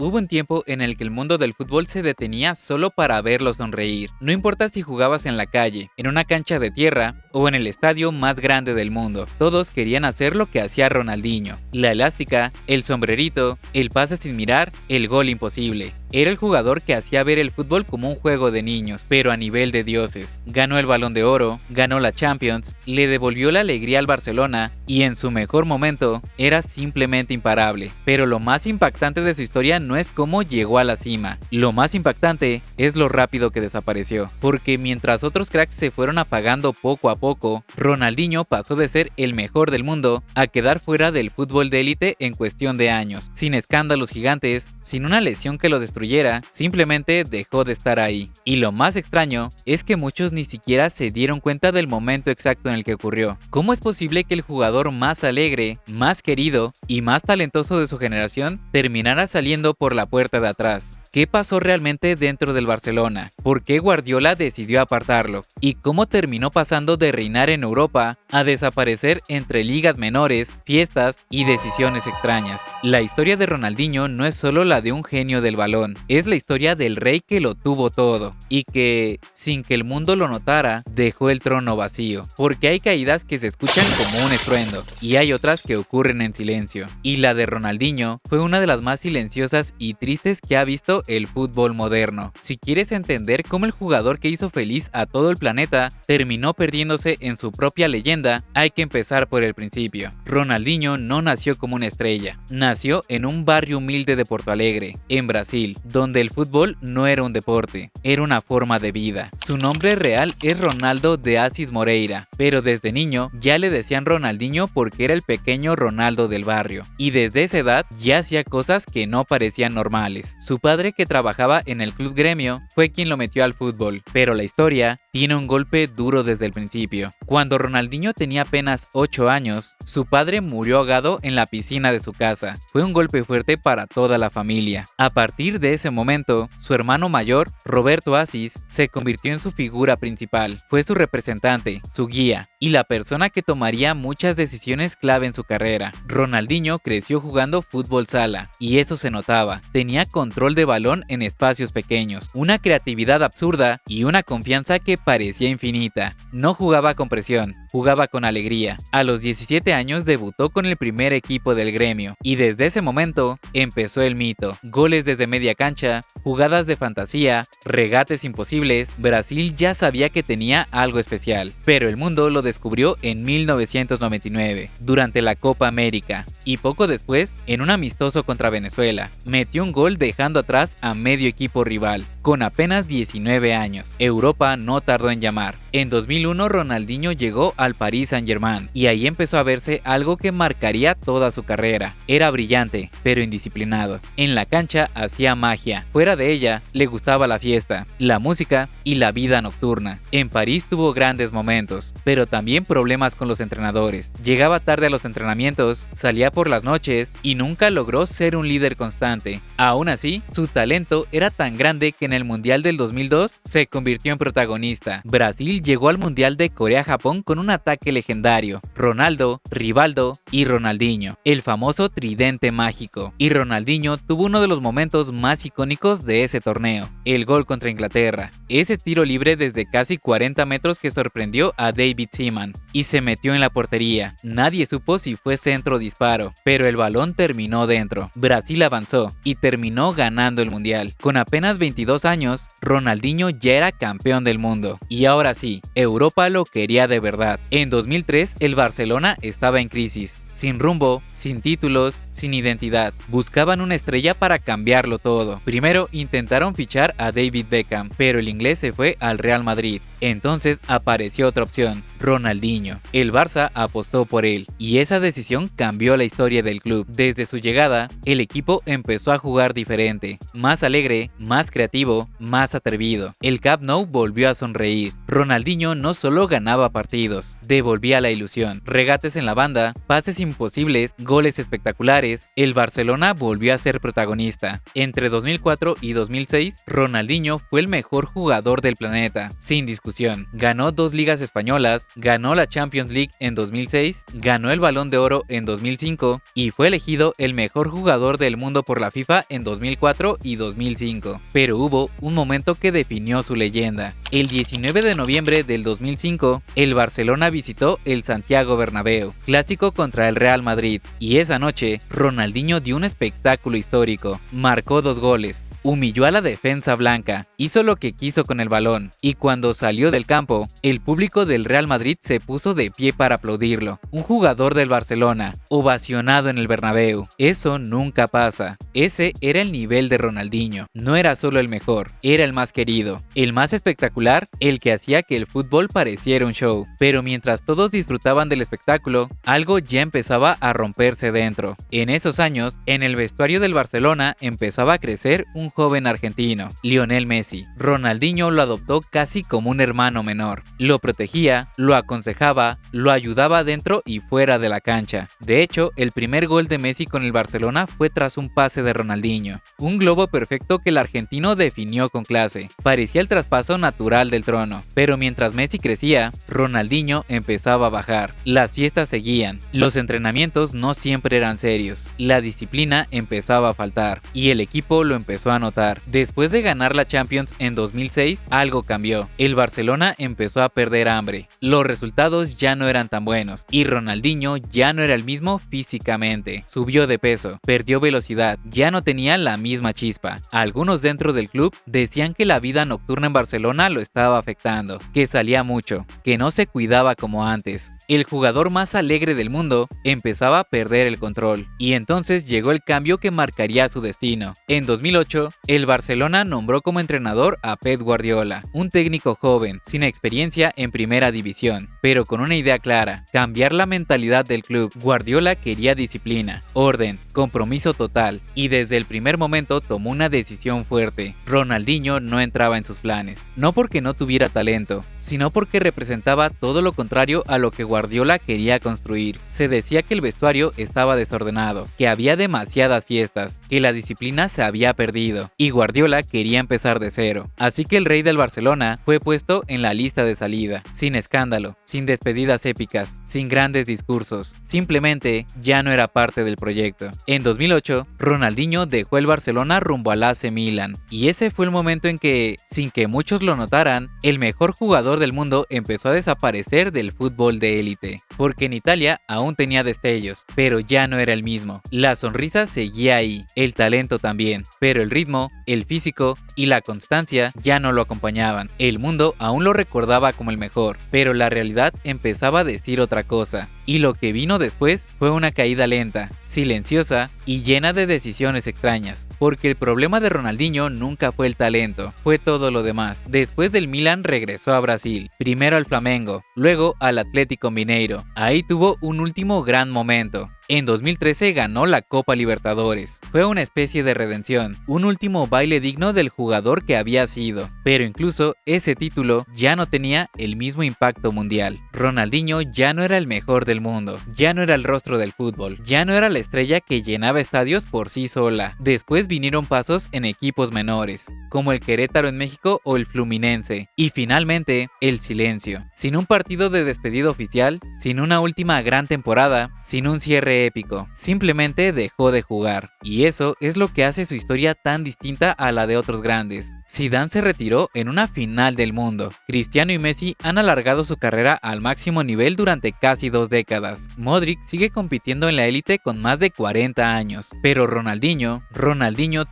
Hubo un tiempo en el que el mundo del fútbol se detenía solo para verlo sonreír. No importa si jugabas en la calle, en una cancha de tierra o en el estadio más grande del mundo, todos querían hacer lo que hacía Ronaldinho. La elástica, el sombrerito, el pase sin mirar, el gol imposible. Era el jugador que hacía ver el fútbol como un juego de niños, pero a nivel de dioses. Ganó el Balón de Oro, ganó la Champions, le devolvió la alegría al Barcelona y en su mejor momento era simplemente imparable. Pero lo más impactante de su historia no es cómo llegó a la cima. Lo más impactante es lo rápido que desapareció. Porque mientras otros cracks se fueron apagando poco a poco, Ronaldinho pasó de ser el mejor del mundo a quedar fuera del fútbol de élite en cuestión de años. Sin escándalos gigantes, sin una lesión que lo destruyera, simplemente dejó de estar ahí. Y lo más extraño es que muchos ni siquiera se dieron cuenta del momento exacto en el que ocurrió. ¿Cómo es posible que el jugador más alegre, más querido y más talentoso de su generación terminara saliendo por la puerta de atrás? ¿Qué pasó realmente dentro del Barcelona? ¿Por qué Guardiola decidió apartarlo? ¿Y cómo terminó pasando de reinar en Europa a desaparecer entre ligas menores, fiestas y decisiones extrañas? La historia de Ronaldinho no es solo la de un genio del balón, es la historia del rey que lo tuvo todo y que, sin que el mundo lo notara, dejó el trono vacío. Porque hay caídas que se escuchan como un estruendo y hay otras que ocurren en silencio. Y la de Ronaldinho fue una de las más silenciosas y tristes que ha visto el fútbol moderno. Si quieres entender cómo el jugador que hizo feliz a todo el planeta terminó perdiéndose en su propia leyenda, hay que empezar por el principio. Ronaldinho no nació como una estrella, nació en un barrio humilde de Porto Alegre, en Brasil, donde el fútbol no era un deporte, era una forma de vida. Su nombre real es Ronaldo de Assis Moreira, pero desde niño ya le decían Ronaldinho porque era el pequeño Ronaldo del barrio, y desde esa edad ya hacía cosas que no parecían normales. Su padre, que trabajaba en el Club Gremio, fue quien lo metió al fútbol, pero la historia tiene un golpe duro desde el principio. Cuando Ronaldinho tenía apenas 8 años, su padre murió ahogado en la piscina de su casa. Fue un golpe fuerte para toda la familia. A partir de ese momento, su hermano mayor, Roberto Assis, se convirtió en su figura principal. Fue su representante, su guía y la persona que tomaría muchas decisiones clave en su carrera. Ronaldinho creció jugando fútbol sala y eso se notaba. Tenía control de balón en espacios pequeños, una creatividad absurda y una confianza que parecía infinita. No jugaba con presión, jugaba con alegría. A los 17 años debutó con el primer equipo del Gremio y desde ese momento empezó el mito. Goles desde media cancha, jugadas de fantasía, regates imposibles. Brasil ya sabía que tenía algo especial, pero el mundo lo descubrió en 1999, durante la Copa América, y poco después, en un amistoso contra Venezuela, metió un gol dejando atrás a medio equipo rival, con apenas 19 años. Europa no tardó en llamar. En 2001 Ronaldinho llegó al Paris Saint-Germain y ahí empezó a verse algo que marcaría toda su carrera. Era brillante, pero indisciplinado. En la cancha hacía magia, fuera de ella le gustaba la fiesta, la música y la vida nocturna. En París tuvo grandes momentos, pero también problemas con los entrenadores. Llegaba tarde a los entrenamientos, salía por las noches y nunca logró ser un líder constante. Aún así, su talento era tan grande que en el Mundial del 2002 se convirtió en protagonista. Brasil llegó al Mundial de Corea-Japón con un ataque legendario: Ronaldo, Rivaldo y Ronaldinho, el famoso tridente mágico. Y Ronaldinho tuvo uno de los momentos más icónicos de ese torneo, el gol contra Inglaterra, ese tiro libre desde casi 40 metros que sorprendió a David Seaman y se metió en la portería. Nadie supo si fue centro o disparo, pero el balón terminó dentro. Brasil avanzó y terminó ganando el Mundial. Con apenas 22 años, Ronaldinho ya era campeón del mundo. Y ahora sí, Europa lo quería de verdad. En 2003, el Barcelona estaba en crisis, sin rumbo, sin títulos, sin identidad. Buscaban una estrella para cambiarlo todo. Primero intentaron fichar a David Beckham, pero el inglés se fue al Real Madrid. Entonces apareció otra opción: Ronaldinho. El Barça apostó por él y esa decisión cambió la historia del club. Desde su llegada, el equipo empezó a jugar diferente, más alegre, más creativo, más atrevido. El Camp Nou volvió a sonreír. Ronaldinho Ronaldinho no solo ganaba partidos, devolvía la ilusión, regates en la banda, pases imposibles, goles espectaculares. El Barcelona volvió a ser protagonista. Entre 2004 y 2006, Ronaldinho fue el mejor jugador del planeta, sin discusión. Ganó 2 ligas españolas, ganó la Champions League en 2006, ganó el Balón de Oro en 2005 y fue elegido el mejor jugador del mundo por la FIFA en 2004 y 2005. Pero hubo un momento que definió su leyenda. El 19 de noviembre del 2005, el Barcelona visitó el Santiago Bernabéu, clásico contra el Real Madrid, y esa noche Ronaldinho dio un espectáculo histórico. Marcó 2 goles, humilló a la defensa blanca, hizo lo que quiso con el balón, y cuando salió del campo, el público del Real Madrid se puso de pie para aplaudirlo. Un jugador del Barcelona, ovacionado en el Bernabéu. Eso nunca pasa. Ese era el nivel de Ronaldinho. No era solo el mejor, era el más querido, el más espectacular, el que hacía que el fútbol pareciera un show. Pero mientras todos disfrutaban del espectáculo, algo ya empezaba a romperse dentro. En esos años, en el vestuario del Barcelona empezaba a crecer un joven argentino, Lionel Messi. Ronaldinho lo adoptó casi como un hermano menor. Lo protegía, lo aconsejaba, lo ayudaba dentro y fuera de la cancha. De hecho, el primer gol de Messi con el Barcelona fue tras un pase de Ronaldinho. Un globo perfecto que el argentino definió con clase. Parecía el traspaso natural del trono. Pero mientras Messi crecía, Ronaldinho empezaba a bajar. Las fiestas seguían. Los entrenamientos no siempre eran serios. La disciplina empezaba a faltar. Y el equipo lo empezó a notar. Después de ganar la Champions en 2006, algo cambió. El Barcelona empezó a perder hambre. Los resultados ya no eran tan buenos. Y Ronaldinho ya no era el mismo físicamente. Subió de peso, perdió velocidad, ya no tenía la misma chispa. Algunos dentro del club decían que la vida nocturna en Barcelona lo estaba afectando, que salía mucho, que no se cuidaba como antes. El jugador más alegre del mundo empezaba a perder el control. Y entonces llegó el cambio que marcaría su destino. En 2008, el Barcelona nombró como entrenador a Pep Guardiola, un técnico joven, sin experiencia en primera división, pero con una idea clara: cambiar la mentalidad del club. Guardiola quería disciplina, orden, compromiso total, y desde el primer momento tomó una decisión fuerte. Ronaldinho no entraba en sus planes, no porque no tuviera talento, sino porque representaba todo lo contrario a lo que Guardiola quería construir. Se decía que el vestuario estaba desordenado, que había demasiadas fiestas, que la disciplina se había perdido, y Guardiola quería empezar de cero. Así que el rey del Barcelona fue puesto en la lista de salida, sin escándalo, sin despedidas épicas, sin grandes discursos. Simplemente ya no era parte del proyecto. En 2008, Ronaldinho dejó el Barcelona rumbo al AC Milan, y ese fue el momento en que, sin que muchos lo notaran, el mejor jugador del mundo empezó a desaparecer del fútbol de élite. Porque en Italia aún tenía destellos, pero ya no era el mismo. La sonrisa seguía ahí, el talento también, pero el ritmo, el físico y la constancia ya no lo acompañaban. El mundo aún lo recordaba como el mejor, pero la realidad empezaba a decir otra cosa. Y lo que vino después fue una caída lenta, silenciosa y llena de decisiones extrañas. Porque el problema de Ronaldinho nunca fue el talento, fue todo lo demás. Después del Milan regresó a Brasil, primero al Flamengo, luego al Atlético Mineiro. Ahí tuvo un último gran momento. En 2013 ganó la Copa Libertadores. Fue una especie de redención, un último baile digno del jugador que había sido. Pero incluso ese título ya no tenía el mismo impacto mundial. Ronaldinho ya no era el mejor del mundo, ya no era el rostro del fútbol, ya no era la estrella que llenaba estadios por sí sola. Después vinieron pasos en equipos menores, como el Querétaro en México o el Fluminense. Y finalmente, el silencio. Sin un partido de despedida oficial, sin una última gran temporada, sin un cierre épico, simplemente dejó de jugar. Y eso es lo que hace su historia tan distinta a la de otros grandes. Zidane se retiró en una final del mundo. Cristiano y Messi han alargado su carrera al máximo nivel durante casi 2 décadas. Modric sigue compitiendo en la élite con más de 40 años. Pero Ronaldinho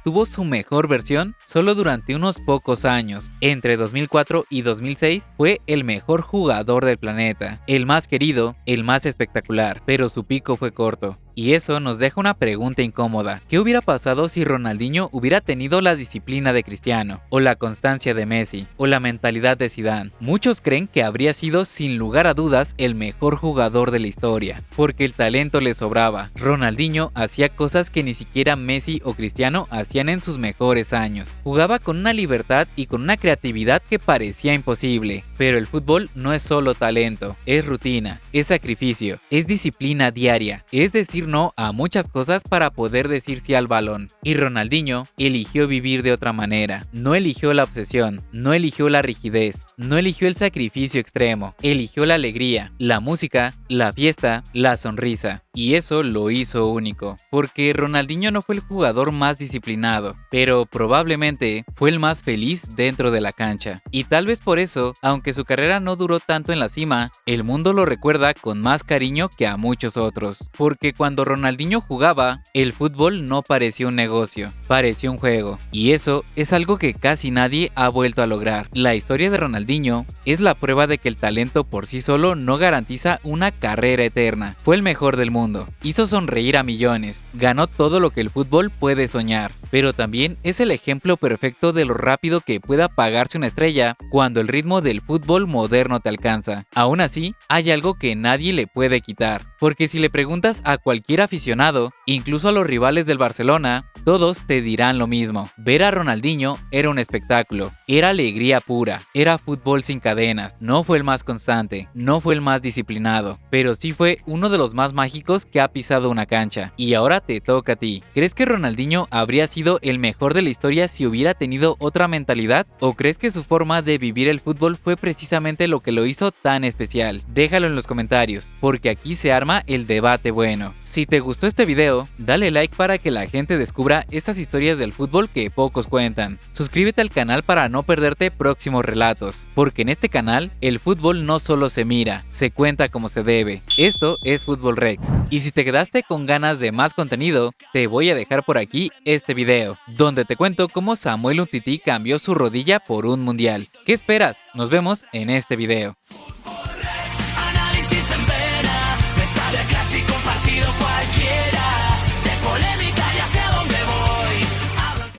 tuvo su mejor versión solo durante unos pocos años. Entre 2004 y 2006 fue el mejor jugador del planeta, el más querido, el más espectacular, pero su pico fue corto. Y eso nos deja una pregunta incómoda. ¿Qué hubiera pasado si Ronaldinho hubiera tenido la disciplina de Cristiano, o la constancia de Messi, o la mentalidad de Zidane? Muchos creen que habría sido sin lugar a dudas el mejor jugador de la historia, porque el talento le sobraba. Ronaldinho hacía cosas que ni siquiera Messi o Cristiano hacían en sus mejores años. Jugaba con una libertad y con una creatividad que parecía imposible. Pero el fútbol no es solo talento, es rutina, es sacrificio, es disciplina diaria, es decir no a muchas cosas para poder decir sí al balón. Y Ronaldinho eligió vivir de otra manera. No eligió la obsesión, no eligió la rigidez, no eligió el sacrificio extremo, eligió la alegría, la música, la fiesta, la sonrisa. Y eso lo hizo único, porque Ronaldinho no fue el jugador más disciplinado, pero probablemente fue el más feliz dentro de la cancha. Y tal vez por eso, aunque su carrera no duró tanto en la cima, el mundo lo recuerda con más cariño que a muchos otros. Porque cuando Ronaldinho jugaba, el fútbol no parecía un negocio, parecía un juego. Y eso es algo que casi nadie ha vuelto a lograr. La historia de Ronaldinho es la prueba de que el talento por sí solo no garantiza una carrera eterna. Fue el mejor del mundo. Hizo sonreír a millones, ganó todo lo que el fútbol puede soñar, pero también es el ejemplo perfecto de lo rápido que puede apagarse una estrella cuando el ritmo del fútbol moderno te alcanza. Aún así, hay algo que nadie le puede quitar, porque si le preguntas a cualquier aficionado, incluso a los rivales del Barcelona, todos te dirán lo mismo. Ver a Ronaldinho era un espectáculo, era alegría pura, era fútbol sin cadenas. No fue el más constante, no fue el más disciplinado, pero sí fue uno de los más mágicos que ha pisado una cancha. Y ahora te toca a ti. ¿Crees que Ronaldinho habría sido el mejor de la historia si hubiera tenido otra mentalidad? ¿O crees que su forma de vivir el fútbol fue precisamente lo que lo hizo tan especial? Déjalo en los comentarios, porque aquí se arma el debate bueno. Si te gustó este video, dale like para que la gente descubra estas historias del fútbol que pocos cuentan. Suscríbete al canal para no perderte próximos relatos, porque en este canal el fútbol no solo se mira, se cuenta como se debe. Esto es Fútbol Rex. Y si te quedaste con ganas de más contenido, te voy a dejar por aquí este video, donde te cuento cómo Samuel Umtiti cambió su rodilla por un mundial. ¿Qué esperas? Nos vemos en este video.